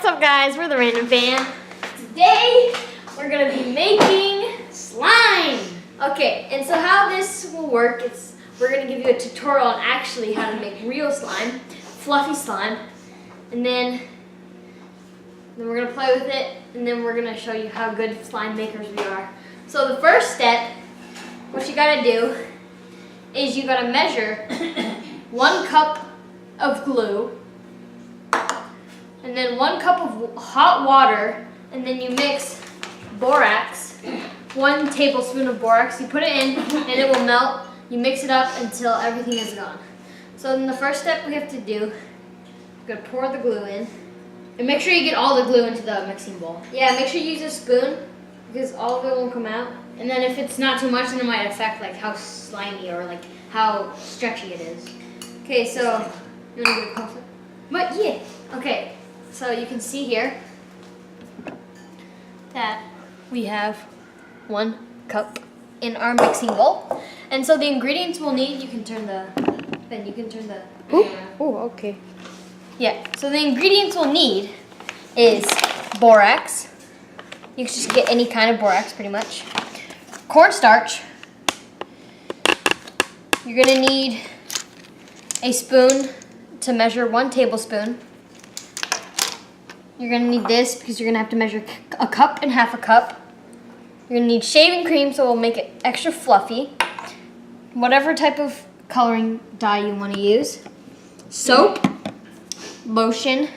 what's up guys? We're the Random Fan. Today, we're gonna be making slime. Okay, and so how this will work is we're gonna give you a tutorial on actually how to make real slime, fluffy slime, and then we're gonna play with it, and then we're gonna show you how good slime makers we are. So the first step, what you gotta do is you gotta measure 1 cup of glue, and then 1 cup of hot water, and then you mix borax, 1 tablespoon of borax. You put it in, and it will melt. You mix it up until everything is gone. So then the first step we have to do, we're gonna pour the glue in. And make sure you get all the glue into the mixing bowl. Yeah, make sure you use a spoon, because all of it won't come out. And then if it's not too much, then it might affect like how slimy or like how stretchy it is. Okay, so, you wanna get closer? But yeah. Okay, so you can see here that we have 1 cup in our mixing bowl. And so the ingredients we'll need, you can turn the Oh, okay. Yeah, so the ingredients we'll need is borax. You can just get any kind of borax pretty much. Cornstarch. You're gonna need a spoon to measure 1 tablespoon. You're gonna need this because you're gonna have to measure a cup and half a cup. You're gonna need shaving cream, so it'll make it extra fluffy. Whatever type of coloring dye you wanna use. Soap, lotion,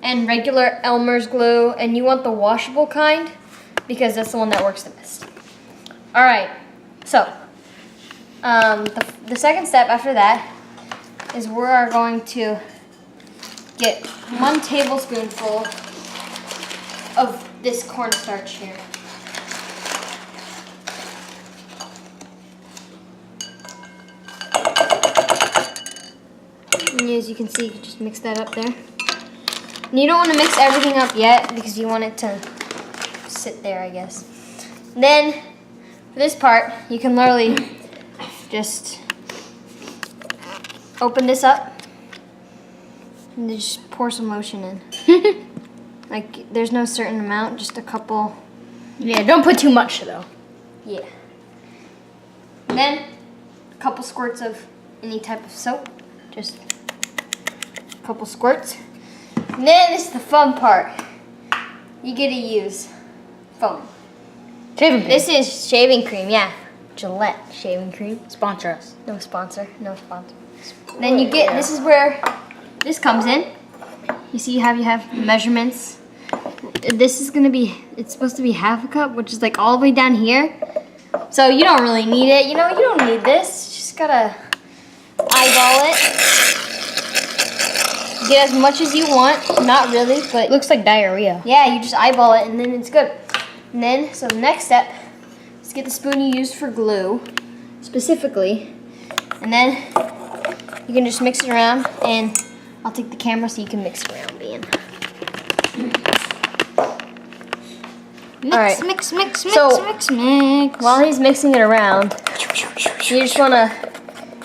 and regular Elmer's glue, and you want the washable kind because that's the one that works the best. All right, so the second step after that is we are going to get 1 tablespoonful of this cornstarch here. And as you can see, you can just mix that up there. And you don't want to mix everything up yet because you want it to sit there, I guess. Then, for this part, you can literally just open this up and just pour some lotion in. Like, there's no certain amount, just a couple. Yeah, don't put too much though. Yeah. And then, a couple squirts of any type of soap. Just a couple squirts. And then this is the fun part. You get to use foam. Shaving cream. This is shaving cream, yeah. Gillette shaving cream. Sponsor us. No sponsor, no sponsor. Then you get, this is where this comes in. You see how you have measurements. This is gonna be, it's supposed to be half a cup, which is like all the way down here. So you don't really need it. You know, you don't need this. You just gotta eyeball it. Get as much as you want. Not really, but It looks like diarrhea. yeah, you just eyeball it and then it's good. And then, so the next step is get the spoon you used for glue, specifically. And then you can just mix it around, and I'll take the camera so you can mix it around, Bean. Mix, Alright. mix, mix, So- mix, mix. While he's mixing it around, you just want to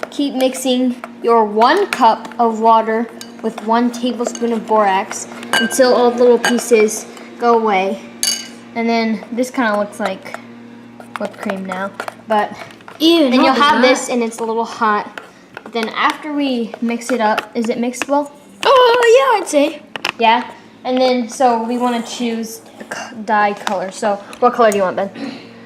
keep mixing your 1 cup of water with 1 tablespoon of borax until all the little pieces go away. And then this kind of looks like whipped cream now, but Ew, then no, you'll it's have not. this and it's a little hot. Then after we mix it up, is it mixed well? Oh, yeah, I'd say. Yeah. And then, so we want to choose the dye color. So what color do you want, Ben?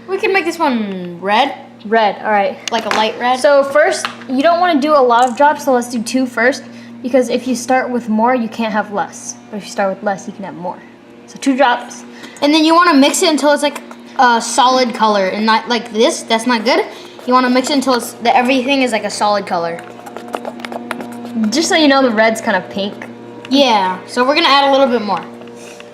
We can make this one red, Red, all right. like a light red. So first, you don't want to do a lot of drops, so let's do 2 first. Because if you start with more, you can't have less. But if you start with less, you can have more. So 2 drops. And then you want to mix it until it's like a solid color and not like this. That's not good. You want to mix it until it's, everything is like a solid color. Just so you know, the red's kind of pink. Yeah, so we're going to add a little bit more.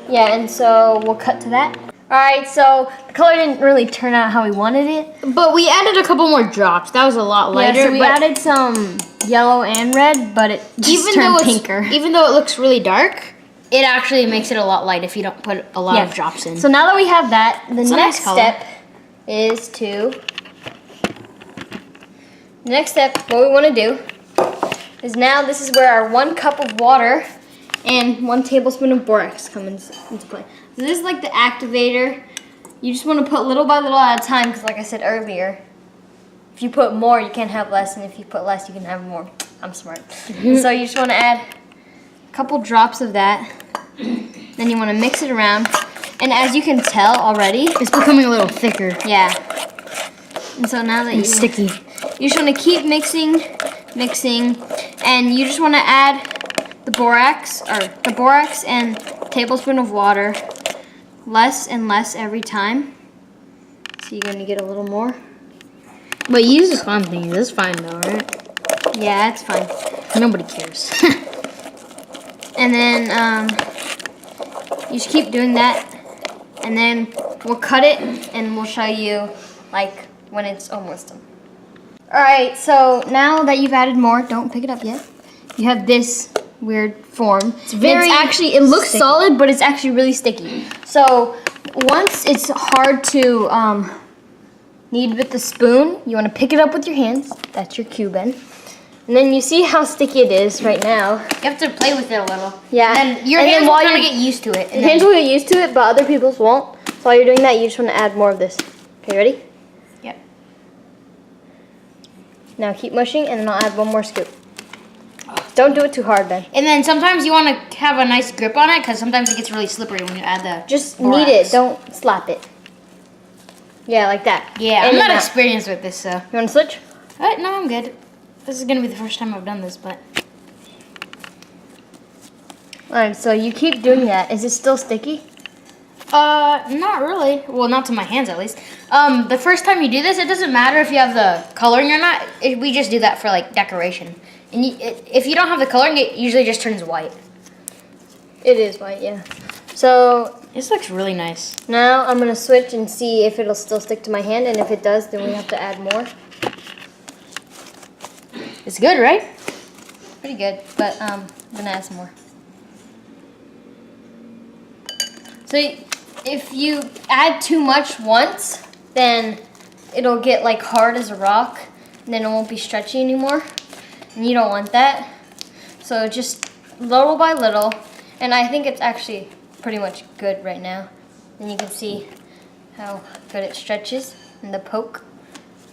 Yeah, and so we'll cut to that. All right, so the color didn't really turn out how we wanted it. But we added a couple more drops. That was a lot lighter. Yeah, so we but added some yellow and red, but it just turned pinker. Even though it looks really dark, it actually makes it a lot light if you don't put a lot of drops in. So now that we have that, the It's a next nice color. step is to. Next step, what we want to do is now this is where our 1 cup of water and 1 tablespoon of borax comes into play. So this is like the activator. You just want to put little by little at a time because like I said earlier, if you put more, you can't have less, and if you put less, you can have more. I'm smart. So you just want to add a couple drops of that. Then you want to mix it around. And as you can tell already, It's becoming a little thicker. yeah. And so now that And sticky. you just want to keep mixing, and you just want to add the borax and a tablespoon of water, less and less every time. So you're going to get a little more. But you use the slime thingy. That's fine though, right? Yeah, it's fine. Nobody cares. And then you just keep doing that, and then we'll cut it and we'll show you like when it's almost done. Alright, so now that you've added more, don't pick it up yet. You have this weird form. It's very actually, it looks sticky. solid, but it's actually really sticky. So once it's hard to knead with the spoon, you want to pick it up with your hands. That's your Cuban. And then you see how sticky it is right now. You have to play with it a little. Yeah. And your And then hands while will kind of you're- get used to it. Your hands will get used to it, but other people's won't. So while you're doing that, you just want to add more of this. Okay, ready? Yep. Now keep mushing, and then I'll add 1 more scoop. Don't do it too hard, Ben. And then sometimes you want to have a nice grip on it because sometimes it gets really slippery when you add the Just borax. knead it. Don't slap it. Yeah, like that. Yeah, In I'm not and out. experienced with this, so. You want to switch? No, I'm good. This is going to be the first time I've done this, but. Alright, so you keep doing that. Is it still sticky? Not really. Well, not to my hands at least. The first time you do this, it doesn't matter if you have the coloring or not. We just do that for like decoration. And if you don't have the coloring, it usually just turns white. It is white, yeah. So This looks really nice. now I'm going to switch and see if it'll still stick to my hand, and if it does, then we have to add more. It's good, right? Pretty good, but I'm going to add some more. So if you add too much once, then it'll get like hard as a rock, and then it won't be stretchy anymore, and you don't want that. So just little by little, and I think it's actually pretty much good right now. And you can see how good it stretches in the poke.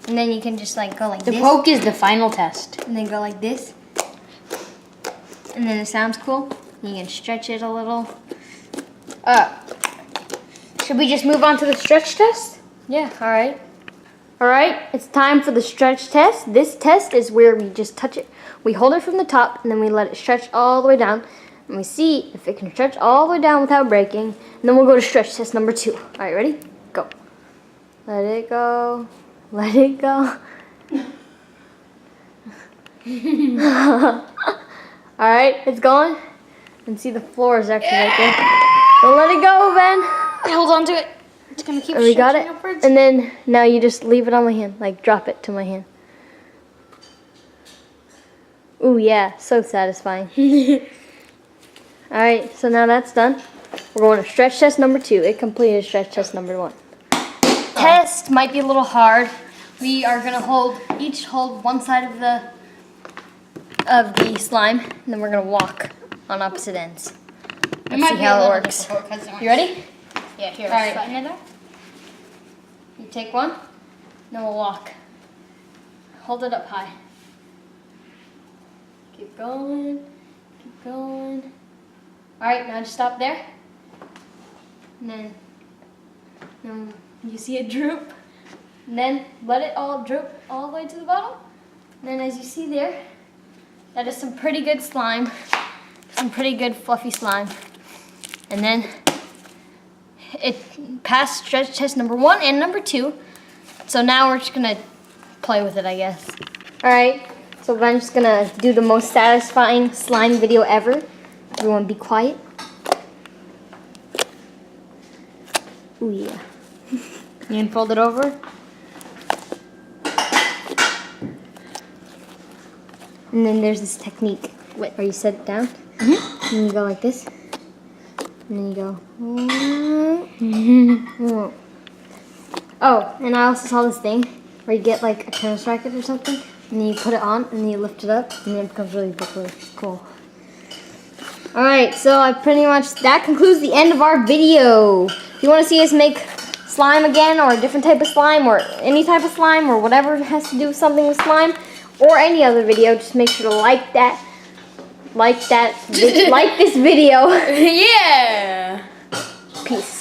And then you can just like go like The this, poke is the final test. and then go like this. And then it sounds cool. You can stretch it a little. Should we just move on to the stretch test? Yeah, alright. Alright, it's time for the stretch test. This test is where we just touch it. We hold it from the top, and then we let it stretch all the way down. And we see if it can stretch all the way down without breaking. And then we'll go to stretch test number 2. Alright, ready? Go. Let it go. Let it go. Alright, it's going. And see the floor is actually right there. Don't let it go, Ben. Hold on to it. It's gonna keep And we got it. stretching upwards. And then now you just leave it on my hand. Like drop it to my hand. Ooh, yeah. So satisfying. Alright, so now that's done. We're going to stretch test number 2. It completed stretch test number 1. Test might be a little hard. We are going to each hold one side of the slime. And then we're going to walk on opposite ends. Let's see how it works. You ready? Yeah, here. All right. Button it there. You take one, then we'll walk. Hold it up high. Keep going, keep going. All right, now just stop there. And then you see it droop. And then let it all droop all the way to the bottom. And then as you see there, that is some pretty good slime. Some pretty good fluffy slime. And then it passed stretch test number 1 and number 2. So now we're just gonna play with it, I guess. All right, so I'm just gonna do the most satisfying slime video ever. Everyone be quiet. Ooh, yeah. You can fold it over. And then there's this technique where you set it down, Mm-hmm. and you go like this, and then you go. Oh, and I also saw this thing where you get like a tennis racket or something, and then you put it on, and then you lift it up, and then it becomes really cool. Alright, so that concludes the end of our video. If you want to see us make slime again, or a different type of slime, or any type of slime, or whatever has to do with something with slime, or any other video, just make sure to like this video. Yeah. Peace.